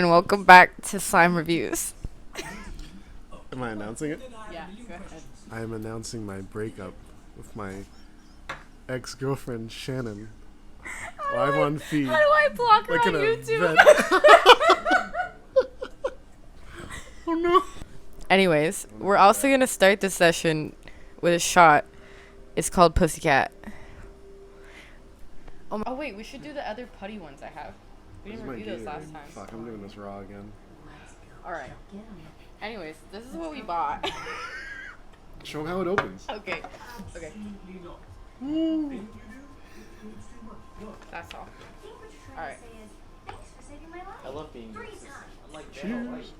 And welcome back to Slime Reviews. Am I announcing it? Yeah, go ahead. I am announcing my breakup with my ex-girlfriend Shannon. Live on feed. How do I block her Like on an YouTube? event. Oh no. Anyways, we're also going to start the session with a shot. It's called Pussycat. Oh, wait, we should do the other putty ones I have. We didn't review those last time. Fuck, I'm doing this raw again. Alright. Anyways, this is what we bought. Show 'em how it opens. Okay. Okay. That's all. Alright. I love being here. I'm like, Cheers.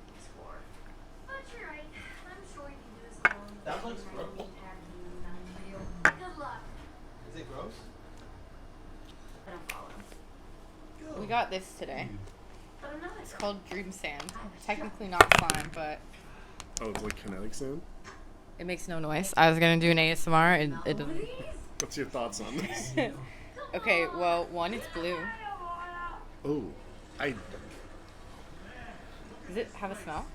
that looks gross. Is it gross? We got this today. It's called Dream Sand. Technically not slime, but Oh, it's like kinetic sand? it makes no noise. I was gonna do an ASMR and it doesn't. What's your thoughts on this? Okay, well, one, it's blue. Oh, I Does it have a smell?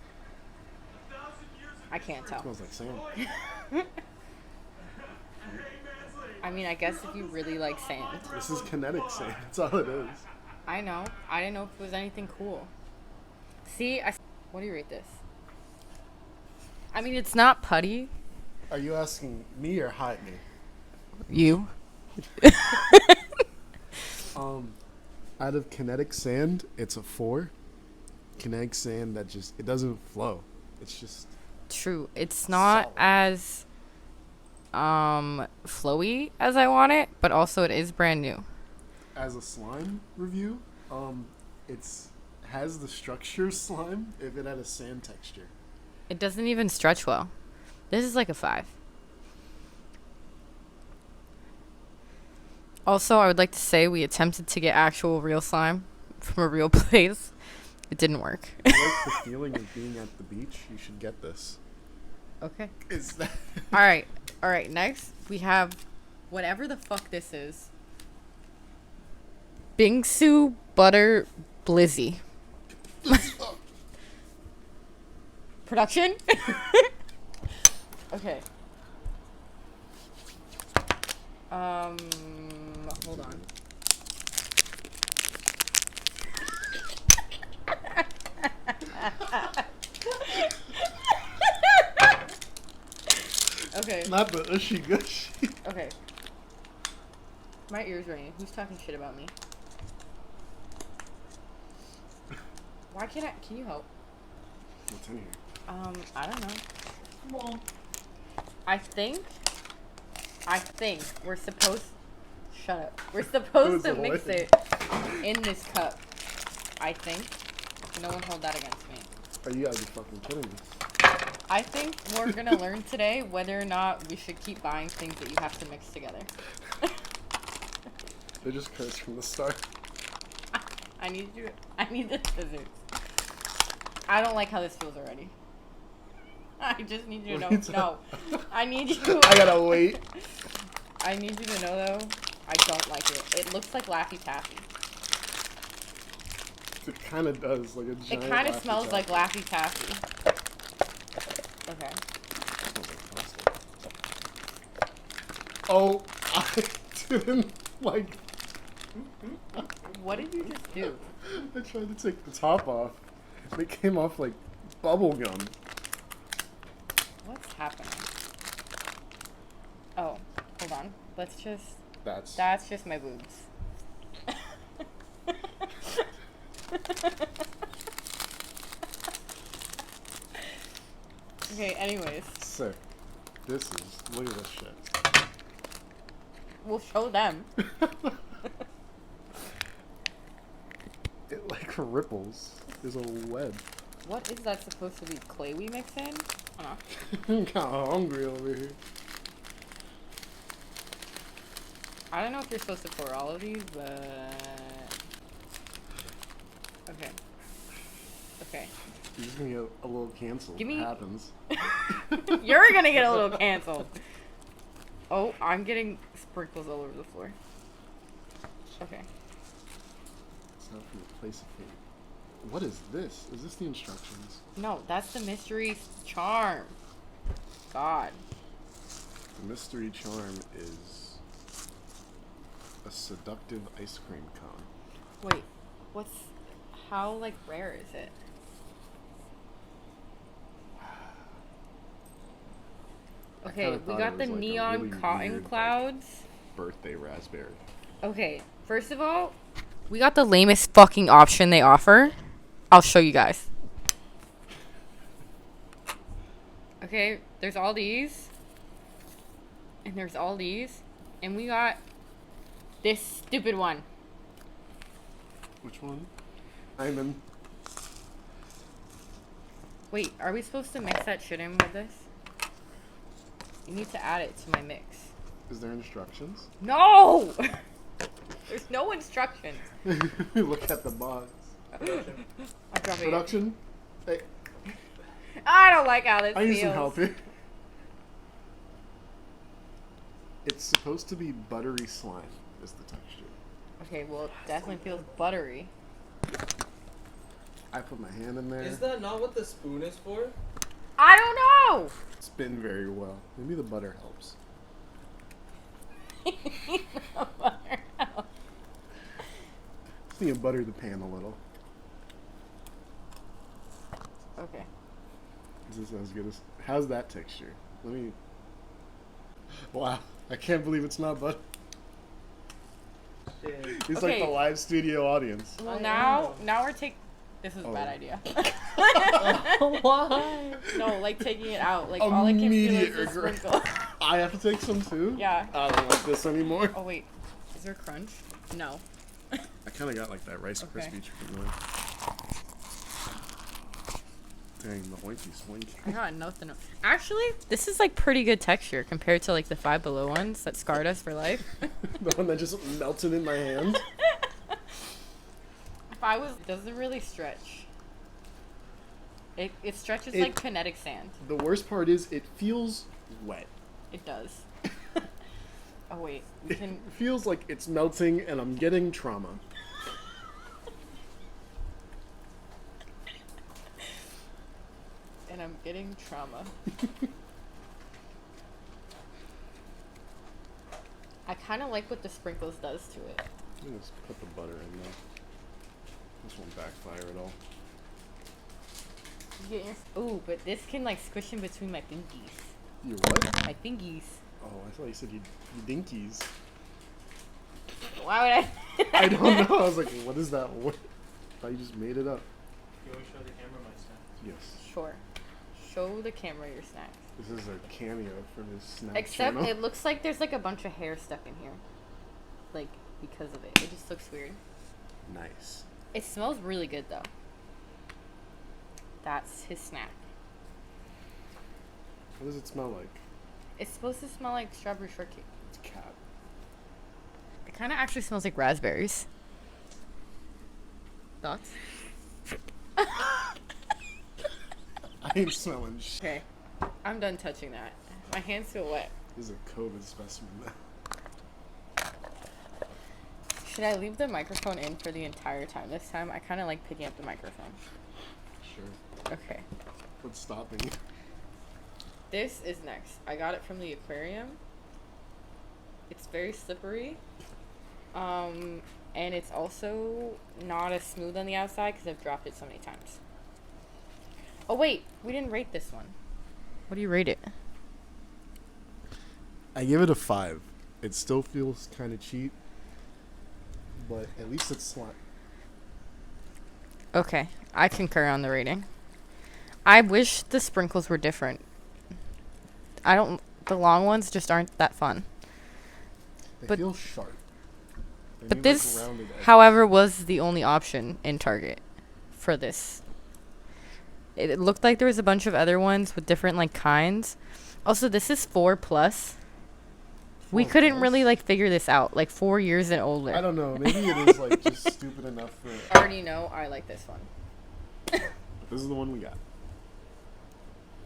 I can't tell. smells like sand. I mean, I guess if you really like sand. This is kinetic sand. That's all it is. I know. I didn't know if it was anything cool. See, what do you rate this? I mean, it's not putty. Are you asking me or Heitney? You. Out of kinetic sand, it's a 4. Kinetic sand that just it doesn't flow. It's just True. It's not Solid. as flowy as I want it, but also it is brand new. as a slime review, it's has the structure slime if it had a sand texture. It doesn't even stretch well. This is like a 5. Also, I would like to say we attempted to get actual real slime from a real place. It didn't work. If you like the feeling of being at the beach, you should get this. Okay. Is that All right. Next, we have whatever the fuck this is. Bingsu Butter Blizzy. Production? Okay. Hold on. Okay. not the ushy gushy? Okay. My ears ringing. Who's talking shit about me? Why can't I? Can you help? What's in here? I don't know. I think we're supposed. Shut up. We're supposed to mix Wait. it in this cup. I think. No one hold that against me. Are you gotta be fucking kidding me? I think we're gonna learn today whether or not we should keep buying things that you have to mix together. They just cursed from the start. I need the scissors. I don't like how this feels already. I just need you to know. Me too. No. I need you. I gotta wait. I need you to know though, I don't like it. It looks like Laffy Taffy. It kind of does, like a giant. It kind of Laffy smells like Taffy. Laffy Taffy. Okay. Oh, I didn't like. What did you just do? I tried to take the top off. It came off like bubble gum. What's happening? Oh, hold on. Let's just. That's That's just my boobs. Okay, anyways. sick. This is look at this shit. We'll show them. It like ripples. There's a web. What is that supposed to be? Clay we mix in? Huh. I'm kind of hungry over here. I don't know if you're supposed to pour all of these, but... Okay. Okay. You're just gonna get a little canceled. Give me- It happens. You're gonna get a little canceled. Oh, I'm getting sprinkles all over the floor. Okay. It's not from the place of fate. What is this? Is this the instructions? No, that's the mystery charm. God. The mystery charm is a seductive ice cream cone. Wait, how, like, rare is it? Okay, we got the neon cotton clouds. Birthday raspberry. Okay, first of all, we got the lamest fucking option they offer. I'll show you guys. Okay, there's all these. And there's all these. And we got this stupid one. Which one? Hyman. Wait, are we supposed to mix that shit in with this? You need to add it to my mix. Is there instructions? No! There's no instructions. Look at the box. I'm dropping Production? Hey, it. I don't like how this I feels. need some help here. It's supposed to be buttery slime, is the texture. Okay, well, it definitely feels buttery. I put my hand in there. Is that not what the spoon is for? I don't know! Spin very well. Maybe the butter helps. Just need to butter the pan a little. Okay. Is this as good as... How's that texture? Let me... Wow. I can't believe it's not butter. It's like Okay. the live studio audience. Well, I now know. we're taking... This is a Oh. bad idea. Why? No, like taking it out. Like all I can feel Immediate is the regret. sprinkle. I have to take some too? Yeah. I don't like this anymore. Oh wait, is there crunch? No. I kind of got like that Rice Okay. Krispie treatment. Dang, the oinky swinky. I got nothing. Actually, this is like pretty good texture compared to like the Five Below ones that scarred us for life. The one that just melted in my hand. If I was, it doesn't really stretch. It stretches It- like kinetic sand. The worst part is it feels wet. It does. Oh wait, we It can. feels like it's melting and I'm getting trauma. And I'm getting trauma. I kind of like what the sprinkles does to it. Let me just put the butter in there. This won't backfire at all. You get your. Ooh, but this can like squish in between my fingies. You what? My fingies. Oh, I thought you said you dinkies. Why would I? I don't know. I was like, what is that word? I thought you just made it up. You always show the camera my snack. Yes. Sure. Show the camera your snacks. This is a cameo from his Snap Except channel. it looks like there's like a bunch of hair stuck in here. Like, because of it. It just looks weird. Nice. It smells really good though. That's his snack. What does it smell like? It's supposed to smell like strawberry shortcake. It's cat. It kind of actually smells like raspberries. Thoughts? I ain't smelling shit. Okay. I'm done touching that. My hands feel wet. This is a COVID specimen now. Should I leave the microphone in for the entire time this time? I kind of like picking up the microphone. Sure. Okay. What's stopping you? This is next. I got it from the aquarium. It's very slippery. And it's also not as smooth on the outside because I've dropped it so many times. Oh wait, we didn't rate this one. What do you rate it? I give it a 5. It still feels kind of cheap, but at least it's slime. Okay, I concur on the rating. I wish the sprinkles were different. The long ones just aren't that fun. They But- feel sharp. They But need, this, rounded edges. however, was the only option in Target for this. It looked like there was a bunch of other ones with different like kinds. Also, this is 4+. We 4 couldn't plus? really like figure this out. Like 4 years and older. I don't know. Maybe it is like just stupid enough for. I already know I like this one. But this is the one we got.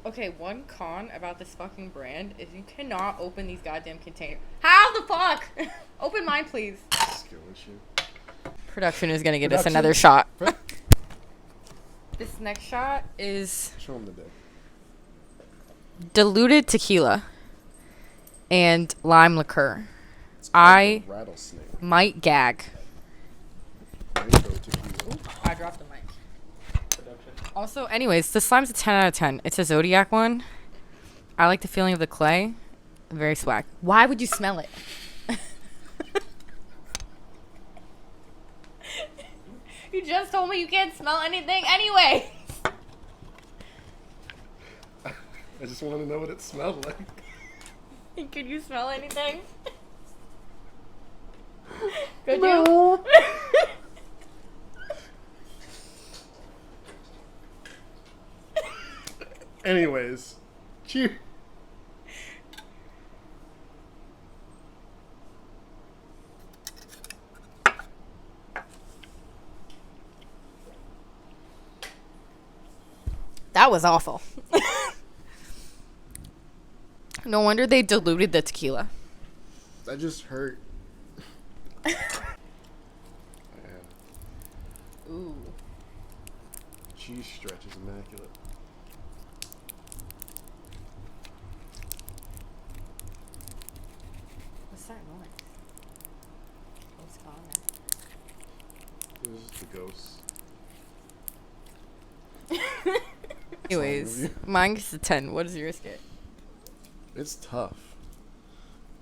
Okay, one con about this fucking brand is you cannot open these goddamn containers. How the fuck? Open mine, please. Skill issue. Production is gonna get us Production? another shot. This next shot is Show him the dick. diluted tequila and lime liqueur. It's called I the rattlesnake. might gag. Mango tequila. I dropped the mic. Production. Also, anyways, the slime's a 10 out of 10. It's a Zodiac one. I like the feeling of the clay. Very swag. Why would you smell it? You just told me you can't smell anything anyway. I just want to know what it smelled like. Could you smell anything? Could you? Anyways, cheers. That was awful. No wonder they diluted the tequila. That just hurt. Yeah. Ooh. Cheese stretch is immaculate. What's that noise? What's going on? This is the ghost. Anyways, mine gets a 10. What does yours get? It's tough.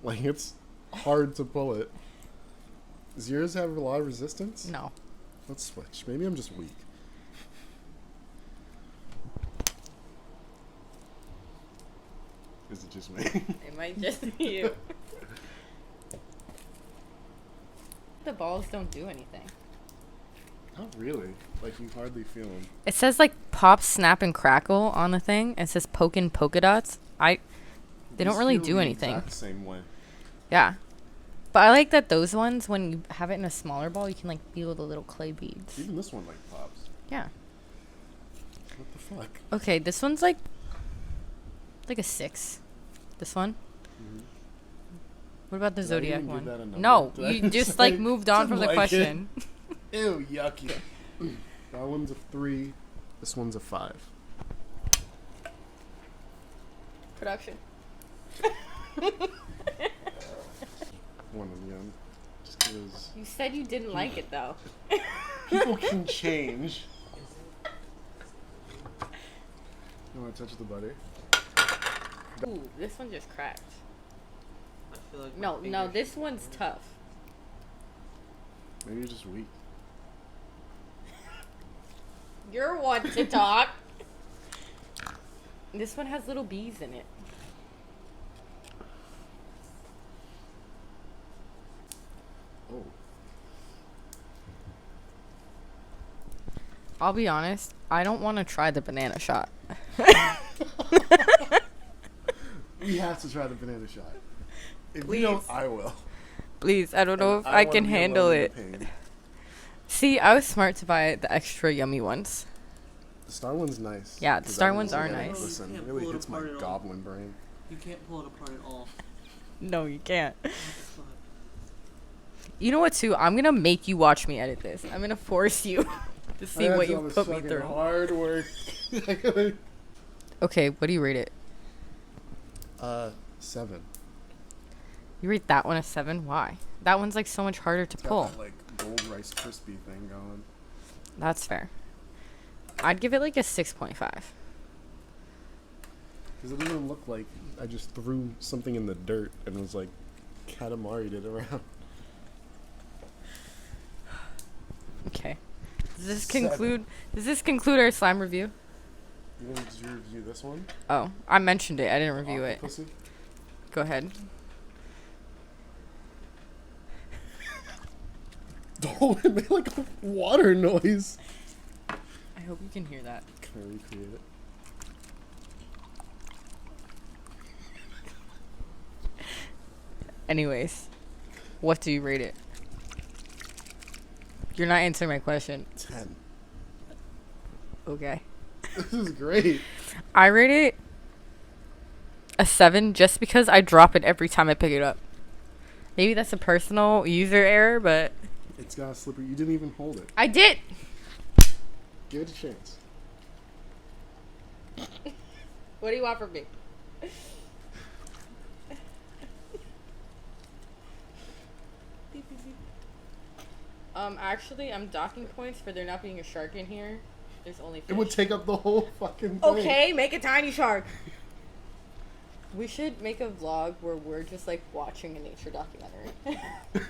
Like, it's hard to pull it. Does yours have a lot of resistance? No. Let's switch. Maybe I'm just weak. Is it just me? It might just be you. The balls don't do anything. Not really. Like, you hardly feel them. It says like pop, snap, and crackle on the thing. It says poke and polka dots. They don't really do anything. Exact same way. Yeah. But I like that those ones, when you have it in a smaller ball, you can like feel the little clay beads. Even this one like pops. Yeah. What the fuck? Okay, this one's like a 6. This one. Mhm. What about the Did I Zodiac even give one? that a number? No, Did I you just say- like moved on from didn't the like it? question. Ew, yucky. That one's a 3. This one's a 5. Production. One of them. Just because You said you didn't like it though. people can change. You want to touch the butter? Ooh, this one just cracked. I feel like my No, fingers- this one's tough. Maybe you're just weak. You're one to talk. This one has little bees in it. Oh. I'll be honest, I don't want to try the banana shot. We have to try the banana shot. If Please. you don't, I will. Please, I don't know And if I wanna can be handle alone in it. the pain. See, I was smart to buy the extra yummy ones. The star one's nice. Yeah, the 'cause star that ones one's are like, nice. Listen, You it can't really pull it hits my apart at all. goblin brain. You can't pull it apart at all. No, you can't. What the fuck? You know what, too? I'm going to make you watch me edit this. I'm going to force you to see I what had you all this put me fucking through. Hard work. Okay, what do you rate it? 7. You rate that one a 7? Why? That one's like so much harder to It's got pull. that, like, gold rice crispy thing going. That's fair. I'd give it like a 6.5. Because it doesn't look like I just threw something in the dirt and was like, Katamari did around. Okay. Does this 7. conclude our slime review? You want to review this one? Oh, I mentioned it. I didn't review it. Pussy? Go ahead. Oh, it made like a water noise. I hope you can hear that. Can I recreate it? Anyways, what do you rate it? You're not answering my question. 10. Okay. This is great. I rate it a 7 just because I drop it every time I pick it up. Maybe that's a personal user error, but It's got a slippery. You didn't even hold it. I did. Give it a chance. What do you want from me? Actually, I'm docking points for there not being a shark in here. There's only fish. It would take up the whole fucking thing. Okay, make a tiny shark. We should make a vlog where we're just like watching a nature documentary.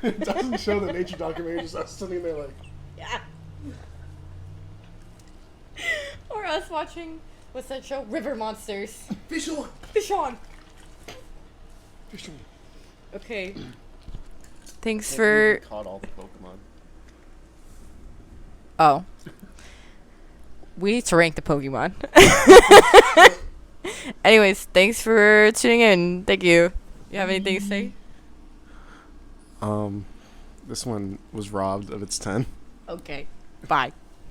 It doesn't show the nature documentary, just us sitting there like. Yeah. Or us watching, what's that show? River Monsters. Fish on! Fish on! Fish on. Okay. Thanks Can't for... believe we caught all the Pokemon. Oh. We need to rank the Pokemon. Anyways, thanks for tuning in. Thank you. You have anything to say? This one was robbed of its 10. Okay. Bye.